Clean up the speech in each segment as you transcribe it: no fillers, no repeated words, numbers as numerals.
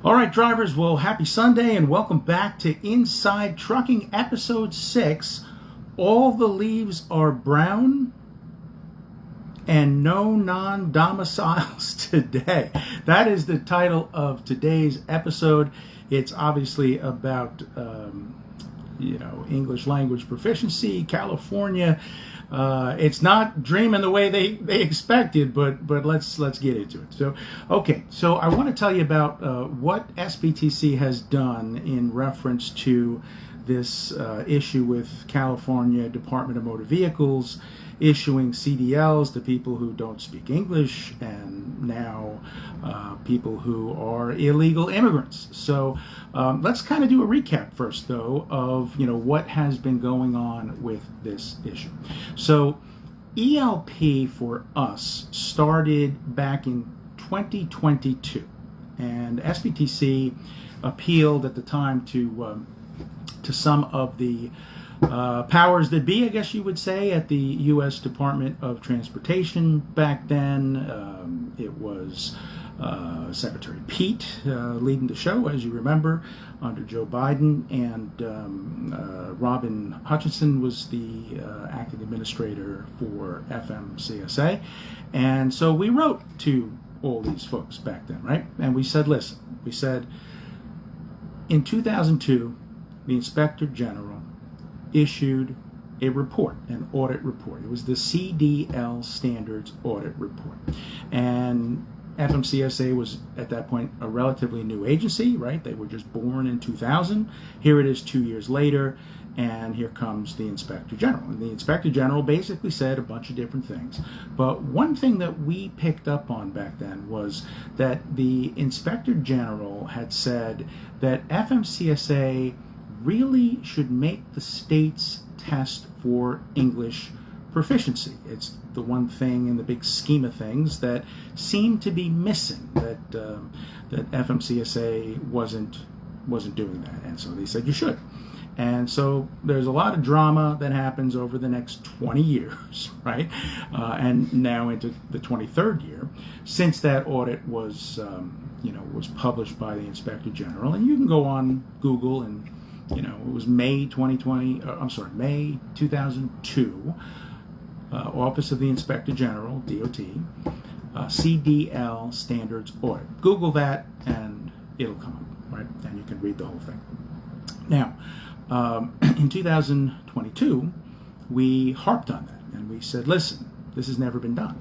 All right, drivers, well, happy Sunday and welcome back to Inside Trucking Episode 6. All the leaves are brown and no non-domiciles today. That is the title of today's episode. It's obviously about, English Language Proficiency, California. It's not dreaming the way they expected, but let's get into it. So I want to tell you about what SBTC has done in reference to this issue with California Department of Motor Vehicles issuing CDLs to people who don't speak English, and now people who are illegal immigrants. So let's kind of do a recap first, though, of what has been going on with this issue. So ELP for us started back in 2022, and SBTC appealed at the time to some of the powers that be, I guess you would say, at the U.S. Department of Transportation back then. It was Secretary Pete leading the show, as you remember, under Joe Biden, and Robin Hutchinson was the acting administrator for FMCSA. And so we wrote to all these folks back then, right? And we said, listen, in 2002, the Inspector General issued a report, an audit report. It was the CDL Standards Audit Report. And FMCSA was, at that point, a relatively new agency, right? They were just born in 2000. Here it is 2 years later, and here comes the Inspector General. And the Inspector General basically said a bunch of different things. But one thing that we picked up on back then was that the Inspector General had said that FMCSA really should make the states test for English proficiency. It's the one thing in the big scheme of things that seemed to be missing, that FMCSA wasn't doing that. And so they said you should. And so there's a lot of drama that happens over the next 20 years, right? And now into the 23rd year, since that audit was published by the Inspector General. And you can go on Google and it was May 2002, Office of the Inspector General, DOT, CDL Standards Audit. Google that and it'll come up, right? And you can read the whole thing. Now, in 2022, we harped on that and we said, listen, this has never been done.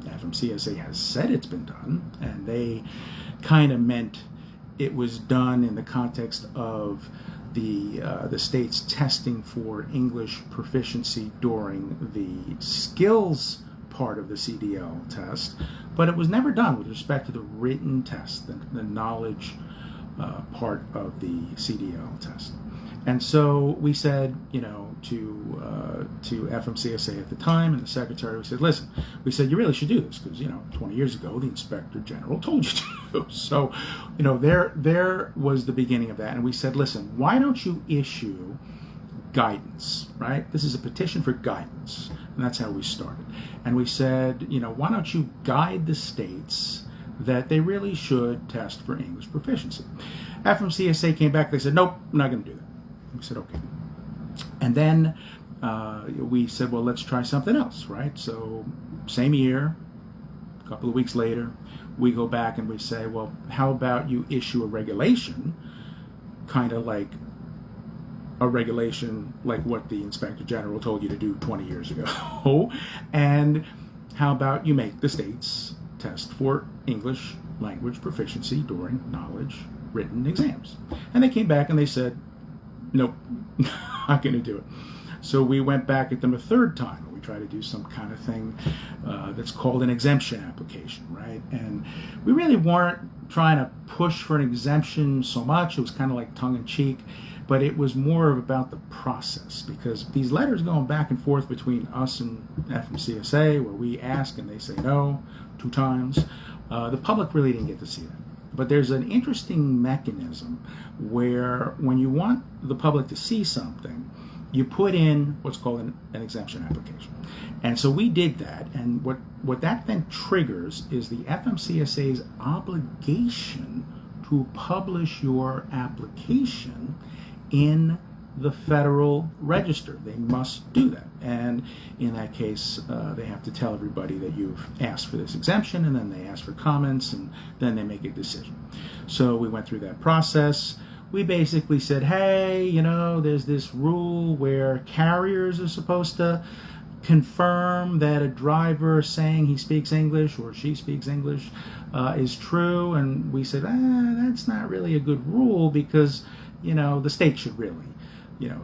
FMCSA has said it's been done, and they kind of meant it was done in the context of the states testing for English proficiency during the skills part of the CDL test, but it was never done with respect to the written test, the knowledge part of the CDL test. And so we said, to FMCSA at the time and the secretary, we said, listen, you really should do this because, 20 years ago, the Inspector General told you to. So, there was the beginning of that. And we said, listen, why don't you issue guidance, right? This is a petition for guidance. And that's how we started. And we said, why don't you guide the states that they really should test for English proficiency? FMCSA came back, they said, nope, I'm not going to do that. We said, okay. And then we said, well, let's try something else, right? So same year, a couple of weeks later, we go back and we say, well, how about you issue a regulation, kind of like a regulation like what the Inspector General told you to do 20 years ago. And how about you make the states test for English language proficiency during knowledge written exams? And they came back and they said, nope, not going to do it. So we went back at them a third time, and we tried to do some kind of thing that's called an exemption application, right? And we really weren't trying to push for an exemption so much. It was kind of like tongue-in-cheek, but it was more about the process, because these letters going back and forth between us and FMCSA, where we ask and they say no 2 times, the public really didn't get to see that. But there's an interesting mechanism where when you want the public to see something, you put in what's called an exemption application. And so we did that, and what that then triggers is the FMCSA's obligation to publish your application in the Federal Register. They must do that. And in that case, they have to tell everybody that you've asked for this exemption, and then they ask for comments, and then they make a decision. So we went through that process. We basically said, hey, you know, there's this rule where carriers are supposed to confirm that a driver saying he speaks English or she speaks English is true. And we said, that's not really a good rule, because, you know, the state should really, you know,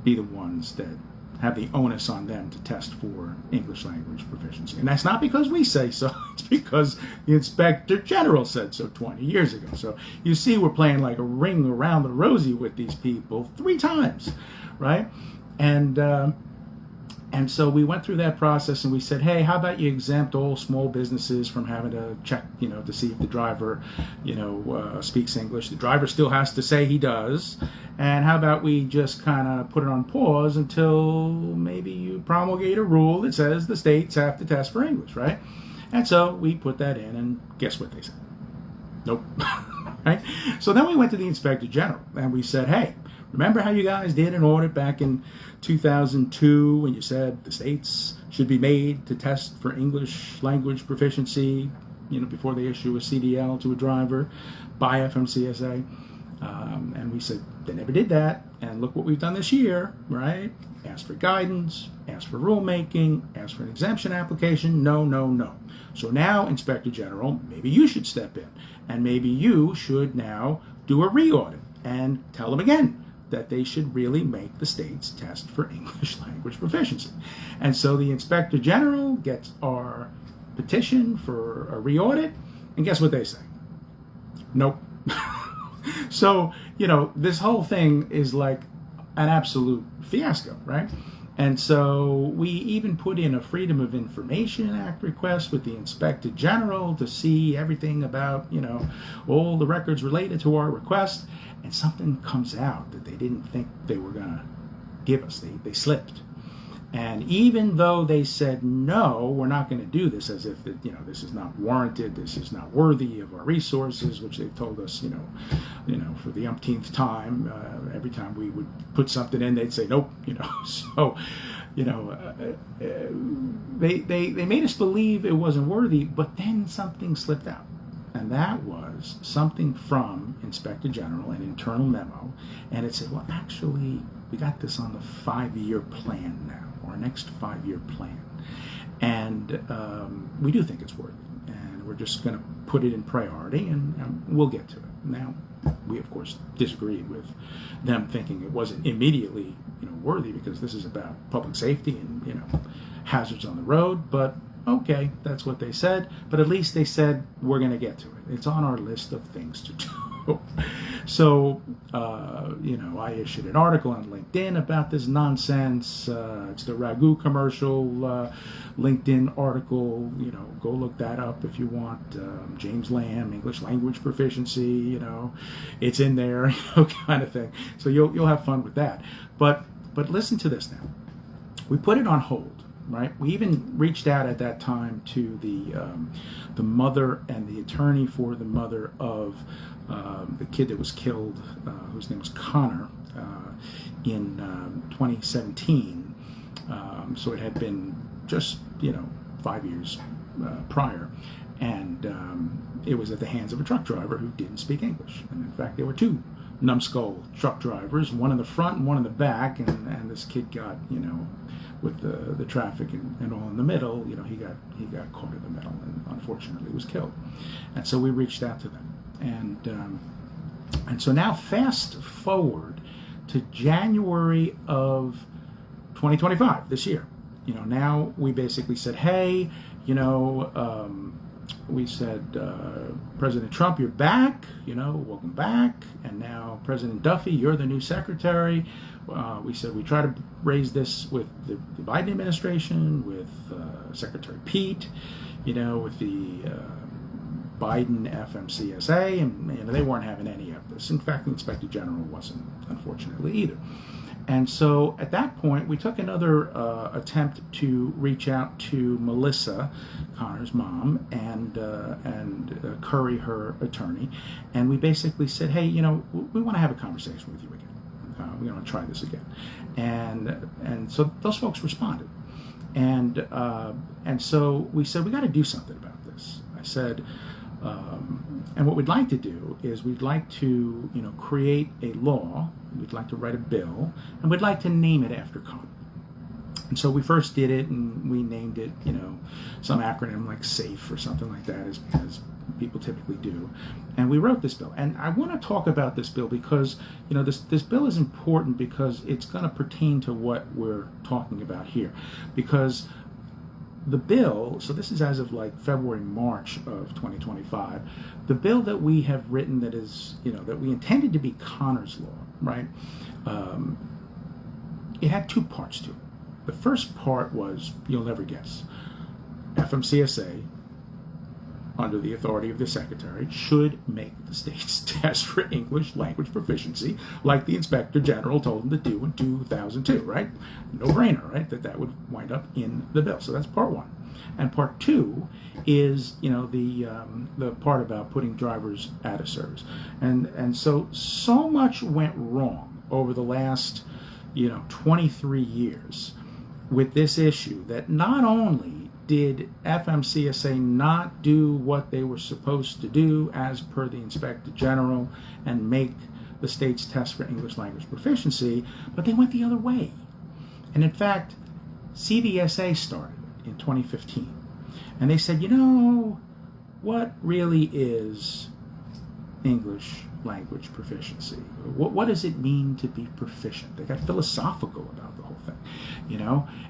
be the ones that have the onus on them to test for English language proficiency. And that's not because we say so, it's because the Inspector General said so 20 years ago. So you see, we're playing like a ring around the rosy with these people 3 times, right? And so we went through that process, and we said, hey, how about you exempt all small businesses from having to check, you know, to see if the driver, you know, speaks English. The driver still has to say he does. And how about we just kind of put it on pause until maybe you promulgate a rule that says the states have to test for English, right? And so we put that in, and guess what they said? Nope. Right? So then we went to the Inspector General, and we said, hey, remember how you guys did an audit back in 2002 when you said the states should be made to test for English language proficiency, you know, before they issue a CDL to a driver by FMCSA? And we said they never did that, and look what we've done this year, right? Asked for guidance, asked for rulemaking, asked for an exemption application. No, no, no. So now, Inspector General, maybe you should step in, and maybe you should now do a re-audit and tell them again that they should really make the states test for English language proficiency. And so the Inspector General gets our petition for a re-audit, and guess what they say? Nope. So, you know, this whole thing is like an absolute fiasco, right? And so we even put in a Freedom of Information Act request with the Inspector General to see everything about, you know, all the records related to our request, and something comes out that they didn't think they were going to give us. They slipped. And even though they said, no, we're not going to do this, as if, you know, this is not warranted, this is not worthy of our resources, which they've told us, you know, for the umpteenth time, every time we would put something in, they'd say, nope, you know. So, you know, they made us believe it wasn't worthy, but then something slipped out. And that was something from Inspector General, an internal memo, and it said, well, actually, we got this on the 5-year plan now, our next 5-year plan. And we do think it's worthy, and we're just going to put it in priority, and we'll get to it. Now, we, of course, disagreed with them thinking it wasn't immediately, you know, worthy, because this is about public safety and, you know, hazards on the road, but okay, that's what they said, but at least they said we're going to get to it. It's on our list of things to do. So, you know, I issued an article on LinkedIn about this nonsense. It's the Ragu commercial LinkedIn article. You know, go look that up if you want. James Lamb, English Language Proficiency, you know, it's in there, you know, kind of thing. So you'll have fun with that. But listen to this now. We put it on hold. Right. We even reached out at that time to the mother and the attorney for the mother of the kid that was killed, whose name was Connor, in 2017. So it had been just, you know, 5 years prior, and it was at the hands of a truck driver who didn't speak English. And in fact, there were 2 numbskull truck drivers, one in the front and one in the back, and this kid got, you know, with the traffic and all in the middle, you know, he got caught in the middle and unfortunately was killed. And so we reached out to them, and so now fast forward to January of 2025, this year. You know, now we basically said, hey, you know, we said, President Trump, you're back, you know, welcome back. And now President Duffy, you're the new secretary. We said we try to raise this with the Biden administration, with Secretary Pete, you know, with the Biden FMCSA, and, you know, they weren't having any of this. In fact, the Inspector General wasn't, unfortunately, either. And so at that point, we took another attempt to reach out to Melissa, Connor's mom, and Curry, her attorney, and we basically said, hey, we want to have a conversation with you again. We're going to try this again. And so those folks responded. And so we said, we got to do something about this. I said, and what we'd like to do is we'd like to, create a law. We'd like to write a bill, and we'd like to name it after Con. And so we first did it, and we named it, some acronym like SAFE or something like that, as people typically do. And we wrote this bill. And I want to talk about this bill because, this bill is important because it's going to pertain to what we're talking about here. Because the bill, so this is as of like February, March of 2025, the bill that we have written that is, that we intended to be Connor's law, right? It had two parts to it. The first part was, you'll never guess, FMCSA, under the authority of the Secretary, should make the states test for English language proficiency, like the Inspector General told them to do in 2002, right? No-brainer, right? That would wind up in the bill. So that's part one. And part two is, the part about putting drivers out of service. And so much went wrong over the last, 23 years with this issue that not only did FMCSA not do what they were supposed to do as per the Inspector General and make the states test for English language proficiency, but they went the other way. And in fact, CDSA started in 2015. And they said, what really is English language proficiency? What does it mean to be proficient? They got philosophical about the whole thing,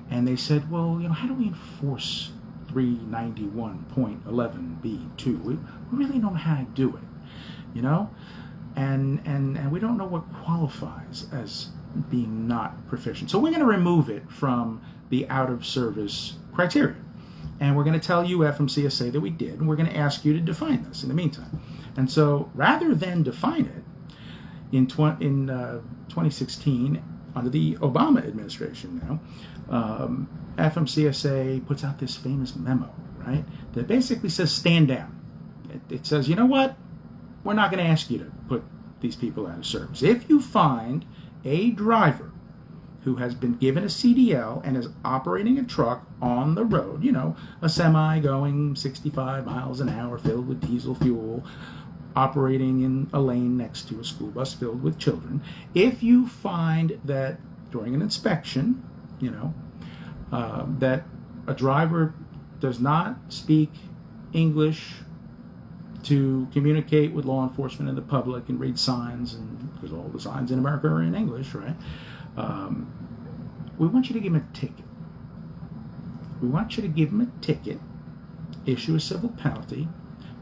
and they said, well, how do we enforce 391.11b2? We really don't know how to do it, and we don't know what qualifies as being not proficient. So we're going to remove it from the out of service criteria. And we're going to tell you, FMCSA, that we did, and we're going to ask you to define this in the meantime. And so rather than define it, in 2016, under the Obama administration now, FMCSA puts out this famous memo, right, that basically says stand down. It says, you know what, we're not going to ask you to put these people out of service. If you find a driver who has been given a CDL and is operating a truck on the road, a semi going 65 miles an hour filled with diesel fuel, operating in a lane next to a school bus filled with children, if you find that during an inspection, that a driver does not speak English to communicate with law enforcement and the public and read signs, and because all the signs in America are in English, right? We want you to give him a ticket. We want you to give him a ticket, issue a civil penalty,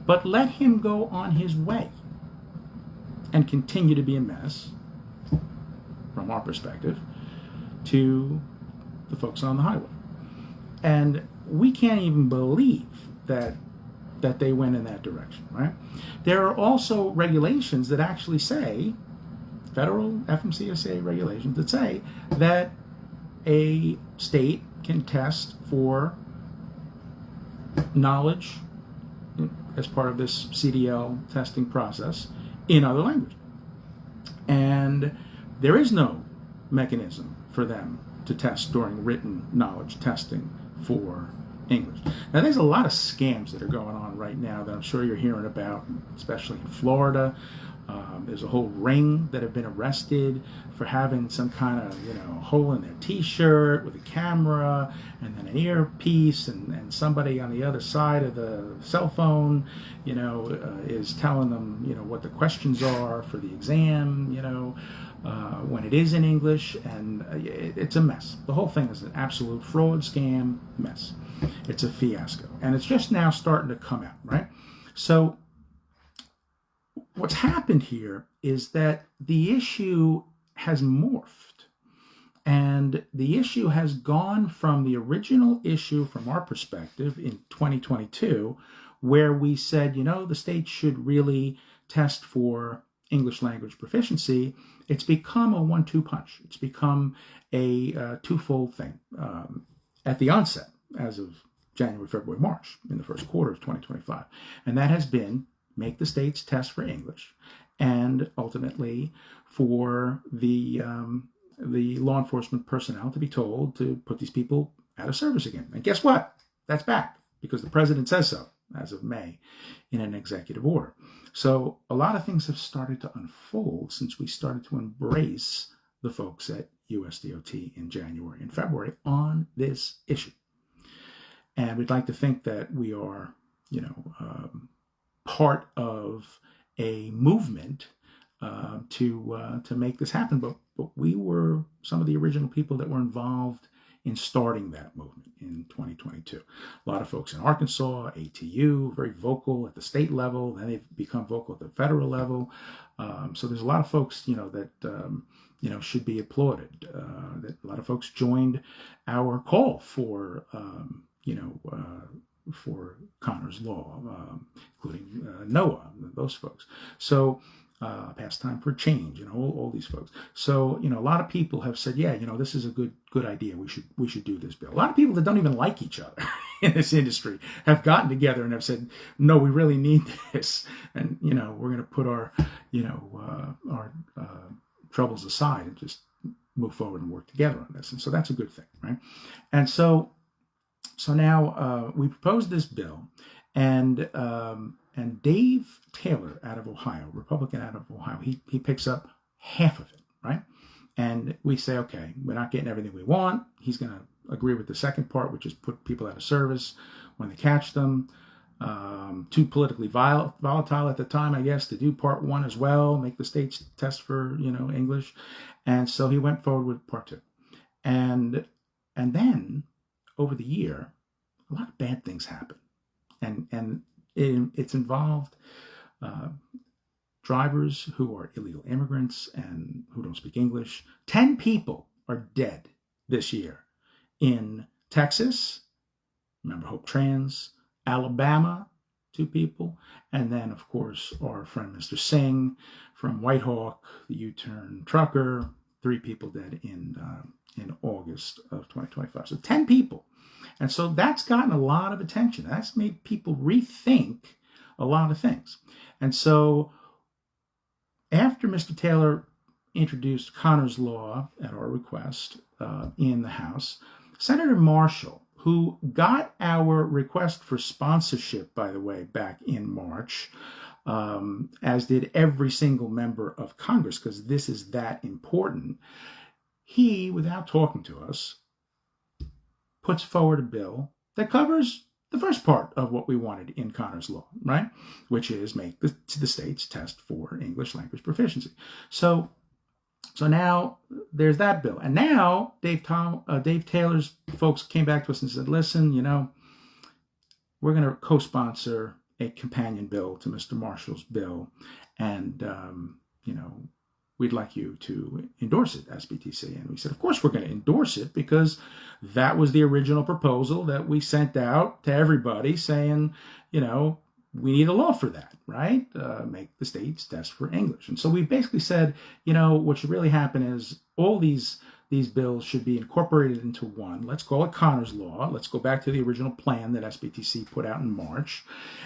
but let him go on his way and continue to be a menace, from our perspective, to the folks on the highway. And we can't even believe that they went in that direction, right? There are also regulations that actually say, federal FMCSA regulations that say that a state can test for knowledge as part of this CDL testing process in other language. And there is no mechanism for them to test during written knowledge testing for English. Now, there's a lot of scams that are going on right now that I'm sure you're hearing about, especially in Florida. There's a whole ring that have been arrested for having some kind of, hole in their t-shirt with a camera and then an earpiece, and somebody on the other side of the cell phone, is telling them, what the questions are for the exam, when it is in English, and it's a mess. The whole thing is an absolute fraud, scam, mess. It's a fiasco, and it's just now starting to come out, right? So what's happened here is that the issue has morphed, and the issue has gone from the original issue from our perspective in 2022, where we said, the state should really test for English language proficiency. It's become a 1-2 punch. It's become a twofold thing. At the onset, as of January, February, March, in the first quarter of 2025. And that has been make the states test for English, and ultimately for the law enforcement personnel to be told to put these people out of service again. And guess what? That's back because the president says so as of May in an executive order. So a lot of things have started to unfold since we started to embrace the folks at USDOT in January and February on this issue. And we'd like to think that we are, part of a movement to make this happen. But we were some of the original people that were involved in starting that movement in 2022. A lot of folks in Arkansas, ATU, very vocal at the state level. Then they've become vocal at the federal level. So there's a lot of folks, that should be applauded. That a lot of folks joined our call for Connor's Law, including NOAA, those folks. So Pastime for Change, all these folks. So, a lot of people have said, yeah, this is a good idea. We should do this bill. A lot of people that don't even like each other in this industry have gotten together and have said, no, we really need this. And, we're going to put our troubles aside and just move forward and work together on this. And so that's a good thing, right? And so now we proposed this bill, and Dave Taylor out of Ohio, Republican out of Ohio, he picks up half of it, right? And we say, okay, we're not getting everything we want. He's going to agree with the second part, which is put people out of service when they catch them. Too politically volatile at the time, I guess, to do part one as well, make the states test for, English. And so he went forward with part two. And then over the year, a lot of bad things happen. And it's involved drivers who are illegal immigrants and who don't speak English. 10 people are dead this year in Texas. Remember Hope Trans, Alabama, 2 people. And then, of course, our friend Mr. Singh from Whitehawk, the U-turn trucker, 3 people dead in August of 2025. So 10 people. And so that's gotten a lot of attention. That's made people rethink a lot of things. And so after Mr. Taylor introduced Connor's Law at our request in the House, Senator Marshall, who got our request for sponsorship, by the way, back in March, as did every single member of Congress, because this is that important, he, without talking to us, puts forward a bill that covers the first part of what we wanted in Connor's Law, right? Which is make the states test for English language proficiency. So now there's that bill. And now Dave Taylor's folks came back to us and said, listen, we're going to co-sponsor a companion bill to Mr. Marshall's bill. And, we'd like you to endorse it, SBTC. And we said, of course, we're going to endorse it because that was the original proposal that we sent out to everybody saying, we need a law for that, right? Make the states test for English. And so we basically said, what should really happen is all these bills should be incorporated into one. Let's call it Connor's Law. Let's go back to the original plan that SBTC put out in March.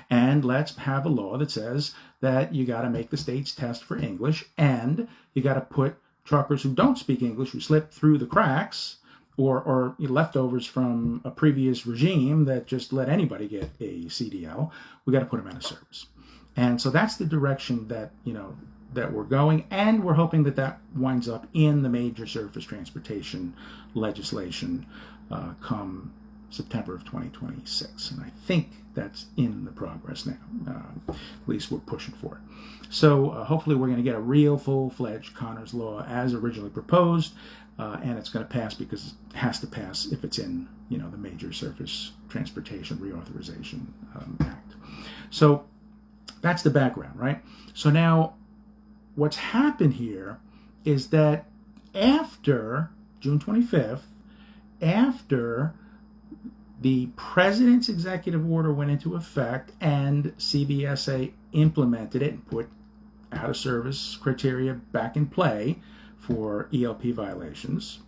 And let's have a law that says that you got to make the states test for English, and you got to put truckers who don't speak English, who slip through the cracks, or leftovers from a previous regime that just let anybody get a CDL, we got to put them out of service. And so that's the direction that, that we're going, and we're hoping that winds up in the major surface transportation legislation come September of 2026. And I think that's in the progress now. At least we're pushing for it. So hopefully we're going to get a real full-fledged Connor's Law as originally proposed, and it's going to pass because it has to pass if it's in the Major Surface Transportation Reauthorization Act. So that's the background, right? So now what's happened here is that after June 25th, after the president's executive order went into effect and CBSA implemented it and put out of service criteria back in play for ELP violations,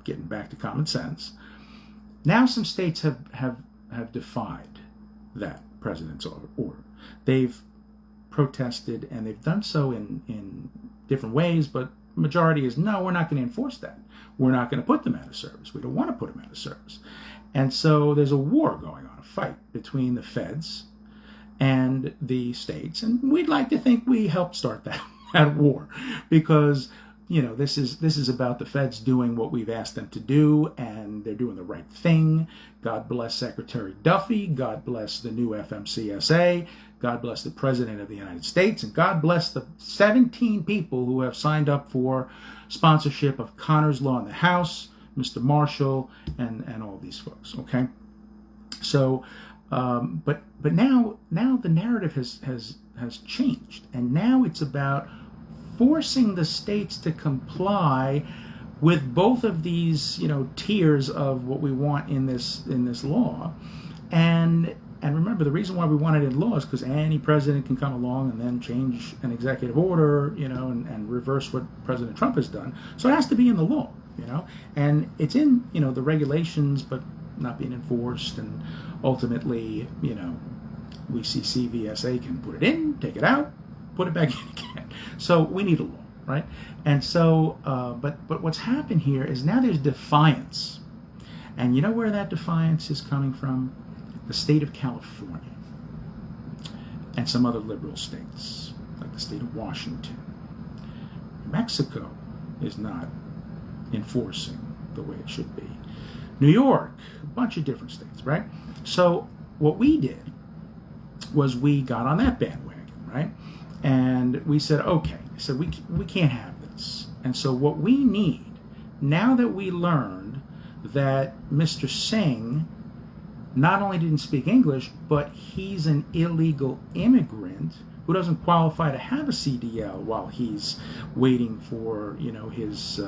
getting back to common sense, now some states have defied that president's order. They've protested, and they've done so in different ways, but majority is, no, we're not going to enforce that. We're not going to put them out of service. We don't want to put them out of service. And so there's a war going on, a fight between the feds and the states, and we'd like to think we helped start that war, because this is about the feds doing what we've asked them to do, and they're doing the right thing. God bless Secretary Duffy. God bless the new FMCSA. God bless the President of the United States, and God bless the 17 people who have signed up for sponsorship of Connor's Law in the House, Mr. Marshall, and all these folks. Okay, so but now the narrative has changed, and now it's about forcing the states to comply with both of these tiers of what we want in this law. And remember, the reason why we want it in law is because any president can come along and then change an executive order, and reverse what President Trump has done. So it has to be in the law, and it's in, the regulations, but not being enforced. And ultimately, we see CVSA can put it in, take it out, put it back in again. So we need a law, right? And so, but what's happened here is now there's defiance. And you know where that defiance is coming from? The state of California and some other liberal states, like the state of Washington. Mexico is not enforcing the way it should be. New York, a bunch of different states, right? So what we did was we got on that bandwagon, right? And we said, okay, so we can't have this. And so what we need, now that we learned that Mr. Singh not only didn't speak English, but he's an illegal immigrant who doesn't qualify to have a CDL while he's waiting for, his,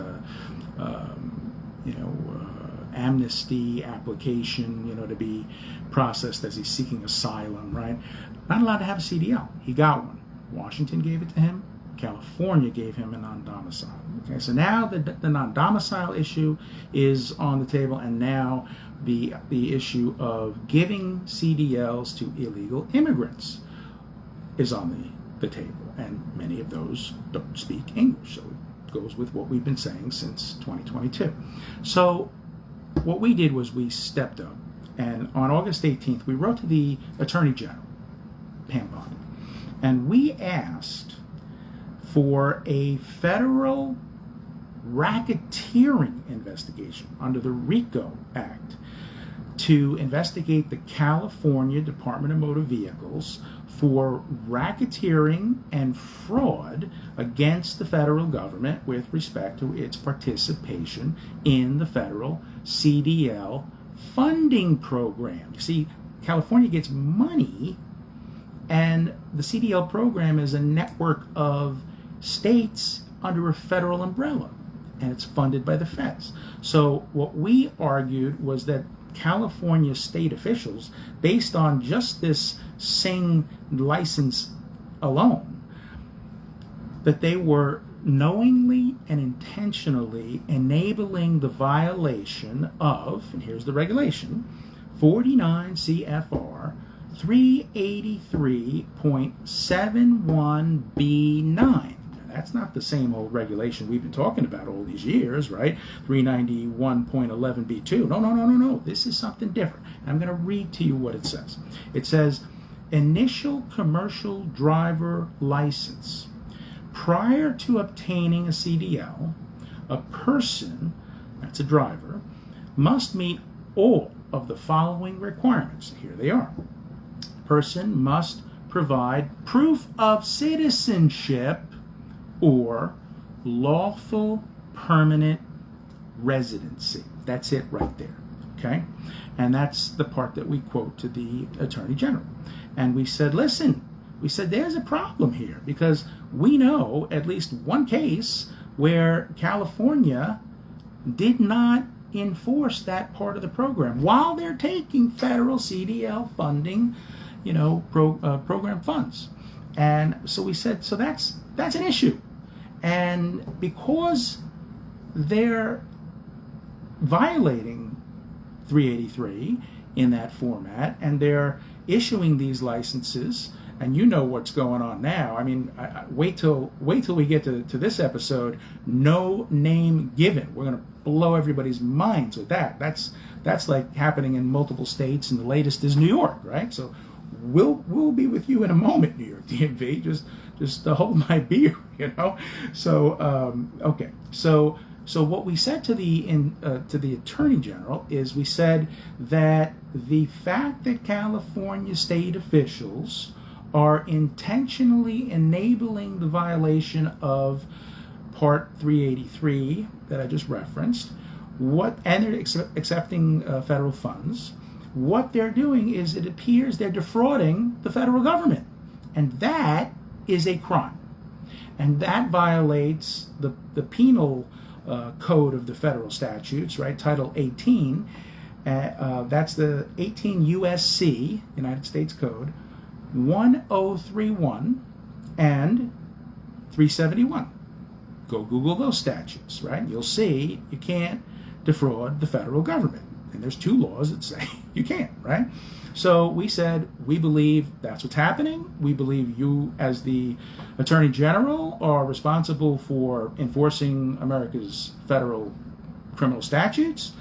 amnesty application, to be processed as he's seeking asylum, right? Not allowed to have a CDL. He got one. Washington gave it to him. California gave him a non-domicile. Okay, so now the non-domicile issue is on the table, and now the issue of giving CDLs to illegal immigrants is on the table, and many of those don't speak English, so it goes with what we've been saying since 2022. So what we did was we stepped up, and on August 18th, we wrote to the Attorney General, Pam Bondi, and we asked for a federal racketeering investigation under the RICO Act to investigate the California Department of Motor Vehicles for racketeering and fraud against the federal government with respect to its participation in the federal CDL funding program. You see, California gets money, and the CDL program is a network of states under a federal umbrella, and it's funded by the feds. So what we argued was that California state officials, based on just this Singh license alone, that they were knowingly and intentionally enabling the violation of, and here's the regulation, 49 CFR 383.71B9. That's not the same old regulation we've been talking about all these years, right? 391.11B2. No. This is something different. And I'm going to read to you what it says. It says, initial commercial driver license. Prior to obtaining a CDL, a person, that's a driver, must meet all of the following requirements. Here they are. Person must provide proof of citizenship or lawful permanent residency. That's it right there, okay? And that's the part that we quote to the Attorney General. And we said, listen, there's a problem here, because we know at least one case where California did not enforce that part of the program while they're taking federal CDL funding, program funds. And so we said, so that's an issue. And because they're violating 383 in that format, and they're issuing these licenses and you know what's going on now. I mean, wait till we get to this episode. No name given. We're going to blow everybody's minds with that. That's like happening in multiple states, and the latest is New York, right? So we'll be with you in a moment, New York DMV. Just hold my beer, you know. So okay. So what we said to the Attorney General is, we said that the fact that California state officials are intentionally enabling the violation of Part 383 that I just referenced, and they're accepting federal funds, what they're doing is, it appears they're defrauding the federal government, and that is a crime, and that violates the penal code of the federal statutes, right? Title 18. That's the 18 USC, United States Code, 1031 and 371. Go Google those statutes, right? You'll see you can't defraud the federal government. And there's two laws that say you can't, right? So we said, we believe that's what's happening. We believe you, as the Attorney General, are responsible for enforcing America's federal criminal statutes.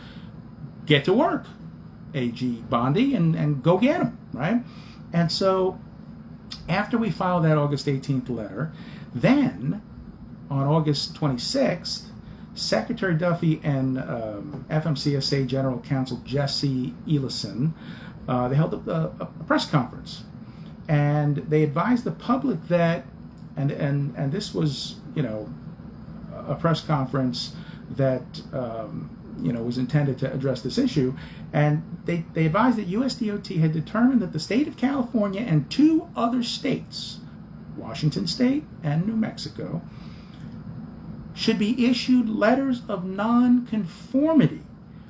Get to work, AG Bondi, and go get them, right? And so after we filed that August 18th letter, then on August 26th, Secretary Duffy and FMCSA General Counsel Jesse Ellison, they held a press conference, and they advised the public that, and this was, you know, a press conference that was intended to address this issue, and they advised that USDOT had determined that the state of California and two other states, Washington State and New Mexico, should be issued letters of non-conformity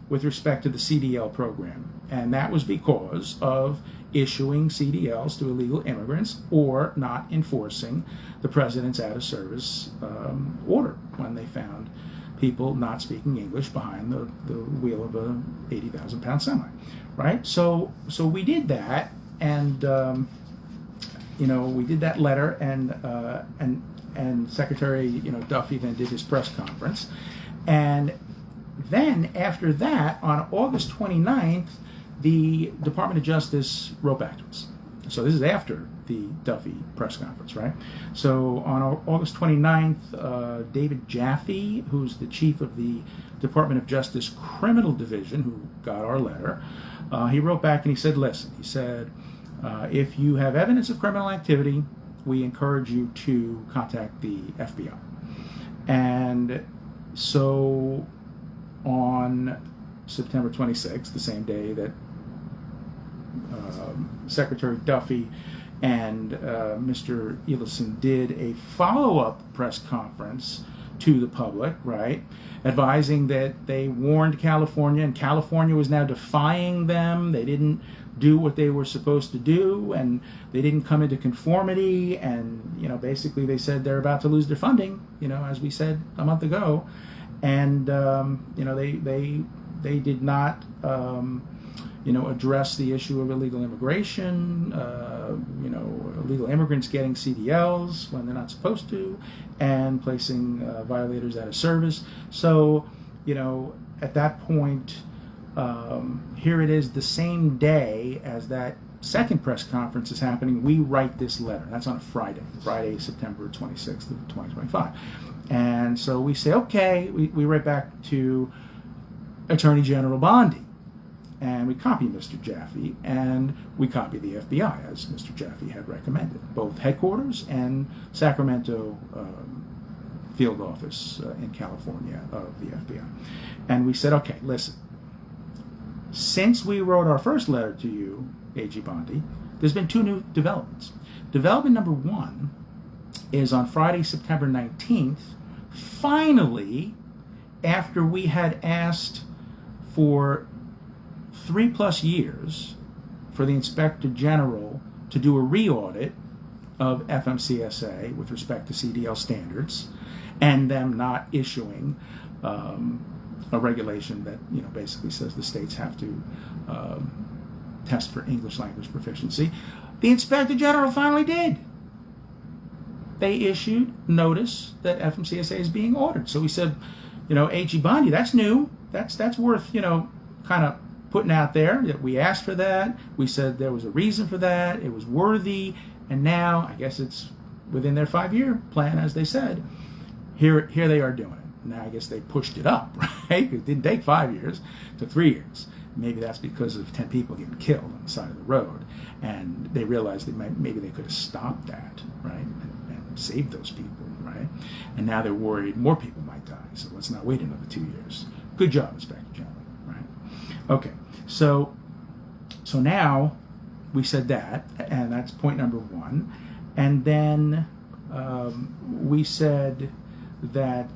with respect to the CDL program. And that was because of issuing CDLs to illegal immigrants or not enforcing the president's out-of-service order when they found people not speaking English behind the wheel of a 80,000-pound semi, right? So we did that, and we did that letter, and Secretary Duffy then did his press conference, and then after that, on August 29th, the Department of Justice wrote back to us. So this is after the Duffy press conference, right? So on August 29th, David Jaffe, who's the chief of the Department of Justice Criminal Division, who got our letter, he wrote back and he said, listen, he said, if you have evidence of criminal activity, we encourage you to contact the FBI. And so on September 26th, the same day that Secretary Duffy and Mr. Ellison did a follow-up press conference to the public, right, advising that they warned California, and California was now defying them. They didn't do what they were supposed to do, and they didn't come into conformity, and basically they said they're about to lose their funding, as we said a month ago, and they did not address the issue of illegal immigration, illegal immigrants getting CDLs when they're not supposed to, and placing violators out of service. So, at that point, here it is, the same day as that second press conference is happening, we write this letter. That's on a Friday, September 26th of 2025. And so we say, okay, we write back to Attorney General Bondi, and we copy Mr. Jaffe, and we copy the FBI, as Mr. Jaffe had recommended, both headquarters and Sacramento field office in California of the FBI. And we said, okay, listen, since we wrote our first letter to you, AG Bondi, there's been two new developments. Development number one is on Friday, September 19th, finally, after we had asked for 3+ years for the Inspector General to do a re-audit of FMCSA with respect to CDL standards, and them not issuing a regulation that basically says the states have to test for English language proficiency. The Inspector General finally did. They issued notice that FMCSA is being ordered. So we said, AG Bondi, that's new. That's worth, kind of putting out there that we asked for that. We said there was a reason for that. It was worthy. And now, I guess it's within their 5-year plan, as they said. Here they are doing it. Now, I guess they pushed it up, right? It didn't take 5 years. It took 3 years. Maybe that's because of 10 people getting killed on the side of the road. And they realized maybe they could have stopped that, right? And saved those people, right? And now they're worried more people might die. So let's not wait another 2 years. Good job, Inspector General, right? Okay, so now we said that, and that's point number one. And then we said that,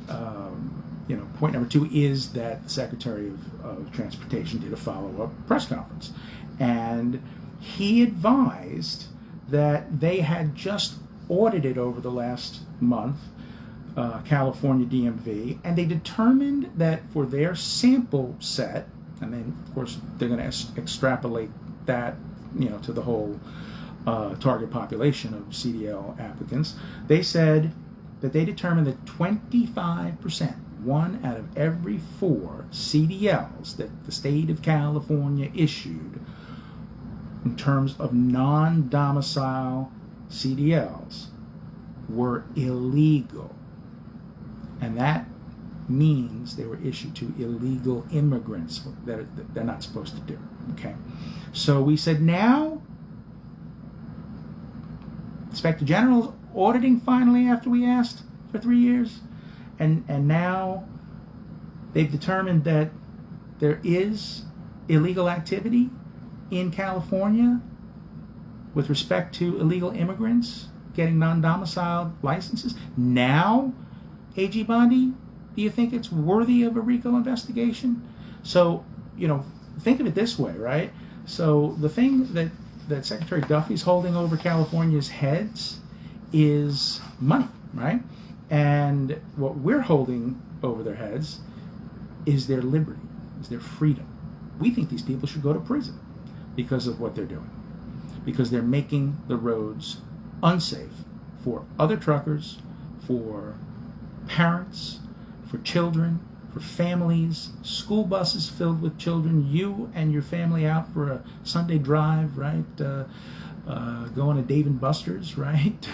point number two is that the Secretary of Transportation did a follow-up press conference. And he advised that they had just audited over the last month California DMV, and they determined that for their sample set, and then of course they're going to extrapolate that to the whole target population of CDL applicants, they said that they determined that 25%, 1 out of every 4 CDLs that the state of California issued in terms of non-domicile CDLs were illegal. And that means they were issued to illegal immigrants that they're not supposed to do. Okay, so we said now Inspector General's auditing finally after we asked for 3 years, and now they've determined that there is illegal activity in California with respect to illegal immigrants getting non-domiciled licenses. Now, AG Bondi, do you think it's worthy of a RICO investigation? So, think of it this way, right? So the thing that Secretary Duffy's holding over California's heads is money, right? And what we're holding over their heads is their liberty, is their freedom. We think these people should go to prison because of what they're doing, because they're making the roads unsafe for other truckers, for parents, for children, for families, school buses filled with children, you and your family out for a Sunday drive, right? Going to Dave and Buster's, right?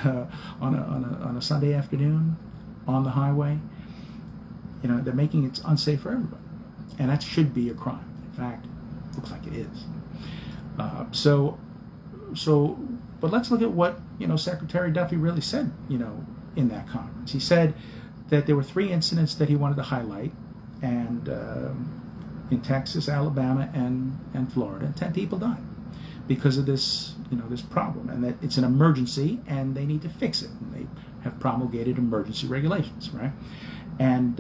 on a Sunday afternoon on the highway. They're making it unsafe for everybody. And that should be a crime. In fact, it looks like it is. But let's look at what, Secretary Duffy really said, in that conference. He said that there were 3 incidents that he wanted to highlight, and in Texas, Alabama, and Florida, 10 people died because of this, this problem, and that it's an emergency, and they need to fix it. And they have promulgated emergency regulations, right? And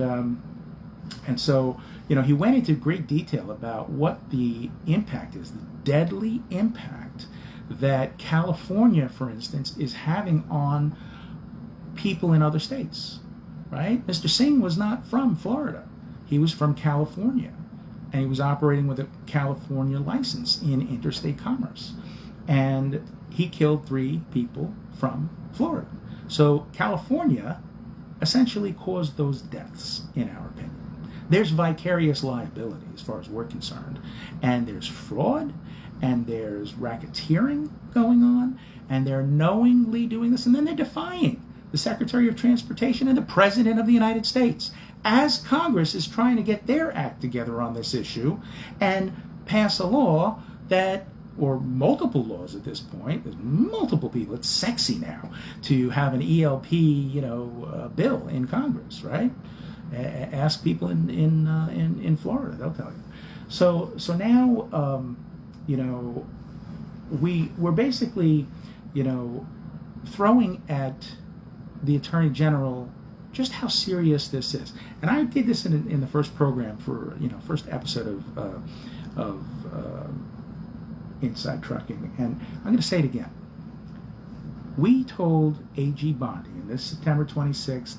so, he went into great detail about what the impact is, the deadly impact that California, for instance, is having on people in other states, right? Mr. Singh was not from Florida. He was from California, and he was operating with a California license in interstate commerce. And he killed 3 people from Florida. So California essentially caused those deaths, in our opinion. There's vicarious liability as far as we're concerned. And there's fraud, and there's racketeering going on, and they're knowingly doing this, and then they're defying the Secretary of Transportation and the President of the United States as Congress is trying to get their act together on this issue and pass a law that, or multiple laws at this point, there's multiple people, it's sexy now to have an ELP, bill in Congress, right? Ask people in Florida, they'll tell you. So now, we're basically, throwing at the Attorney General just how serious this is. And I did this in the first program for, first episode of Inside Trucking, and I'm going to say it again. We told AG Bondi in this September 26th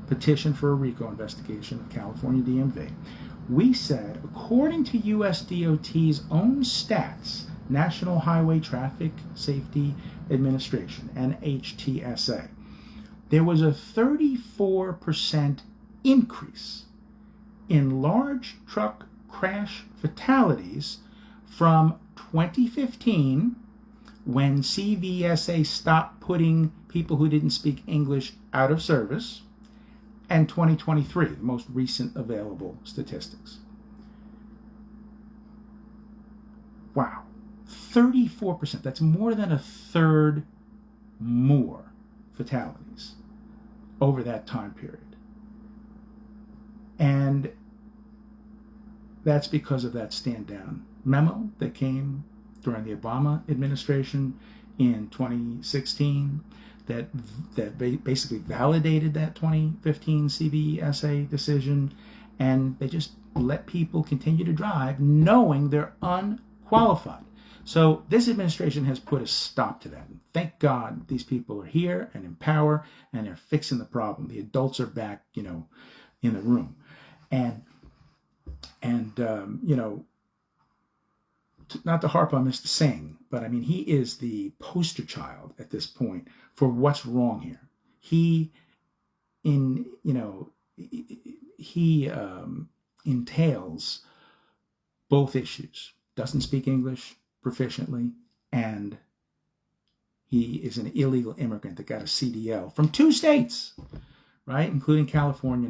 petition for a RICO investigation of California DMV, we said, according to US DOT's own stats, National Highway Traffic Safety Administration, NHTSA, there was a 34% increase in large truck crash fatalities from 2015, when CVSA stopped putting people who didn't speak English out of service, and 2023, the most recent available statistics. Wow, 34%. That's more than a third more fatalities over that time period. And that's because of that stand down memo that came during the Obama administration in 2016 that basically validated that 2015 CVSA decision, and they just let people continue to drive knowing they're unqualified. So this administration has put a stop to that. And thank God these people are here and in power, and they're fixing the problem. The adults are back, in the room. And not to harp on Mr. Singh, but I mean, he is the poster child at this point for what's wrong here. He entails both issues. Doesn't speak English proficiently, and he is an illegal immigrant that got a CDL from 2 states, right, including California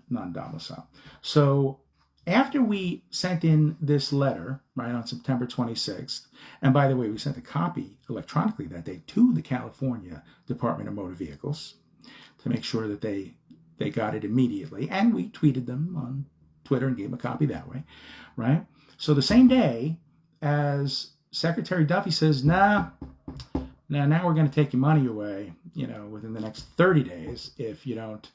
non-domicile. So after we sent in this letter, right, on September 26th, and by the way, we sent a copy electronically that day to the California Department of Motor Vehicles to make sure that they got it immediately, and we tweeted them on Twitter and gave them a copy that way, right? So the same day as Secretary Duffy says, now we're going to take your money away, within the next 30 days if you don't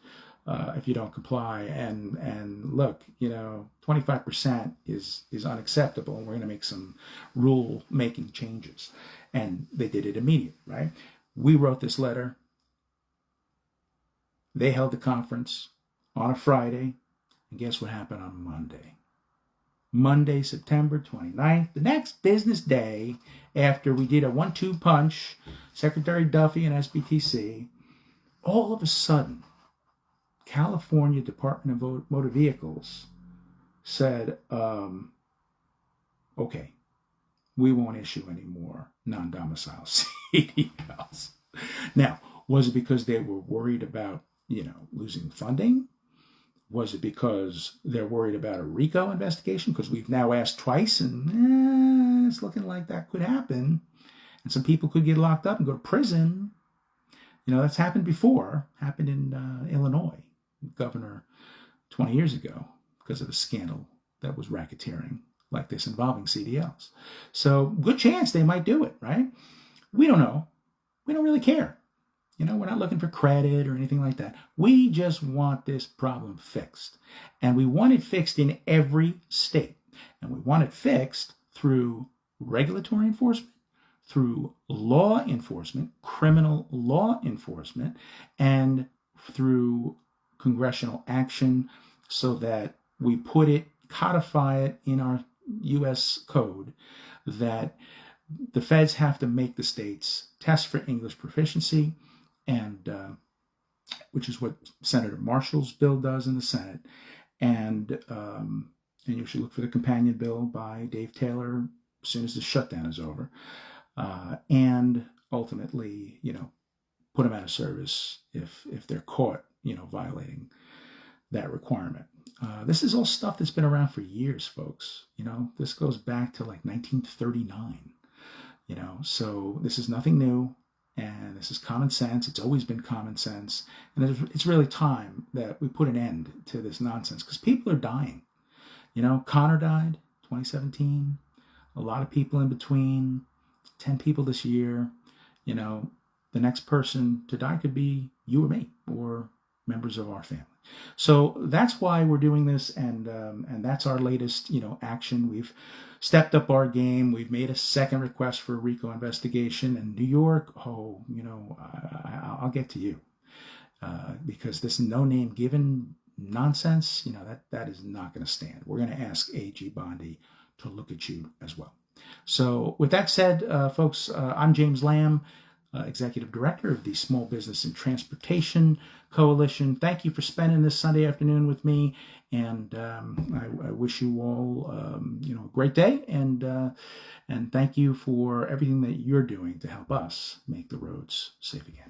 comply, and look, 25% is unacceptable, and we're going to make some rule making changes. And they did it immediately, right? We wrote this letter. They held the conference on a Friday, and guess what happened on Monday, September 29th, the next business day after we did a 1-2 punch, Secretary Duffy and SBTC, all of a sudden, California Department of Motor Vehicles said, okay, we won't issue any more non-domicile CDLs. Now, was it because they were worried about, losing funding? Was it because they're worried about a RICO investigation? Because we've now asked twice, and it's looking like that could happen. And some people could get locked up and go to prison. That's happened before. Happened in Illinois, governor 20 years ago, because of a scandal that was racketeering like this involving CDLs. So good chance they might do it, right? We don't know. We don't really care. We're not looking for credit or anything like that. We just want this problem fixed. And we want it fixed in every state. And we want it fixed through regulatory enforcement, through law enforcement, criminal law enforcement, and through congressional action, so that we codify it in our U.S. code that the feds have to make the states test for English proficiency, and which is what Senator Marshall's bill does in the Senate, and you should look for the companion bill by Dave Taylor as soon as the shutdown is over, and ultimately, put them out of service if they're caught, violating that requirement. This is all stuff that's been around for years, folks. This goes back to like 1939. So this is nothing new. And this is common sense. It's always been common sense. And it's really time that we put an end to this nonsense, because people are dying. Connor died 2017. A lot of people in between. 10 people this year. The next person to die could be you or me, or members of our family. So that's why we're doing this, and that's our latest, action. We've stepped up our game. We've made a second request for a RICO investigation in New York. I'll get to you, because this no name given nonsense, that is not going to stand. We're going to ask AG Bondi to look at you as well. So with that said, folks, I'm James Lamb, Executive Director of the Small Business and Transportation Coalition. Thank you for spending this Sunday afternoon with me, and I wish you all a great day, and thank you for everything that you're doing to help us make the roads safe again.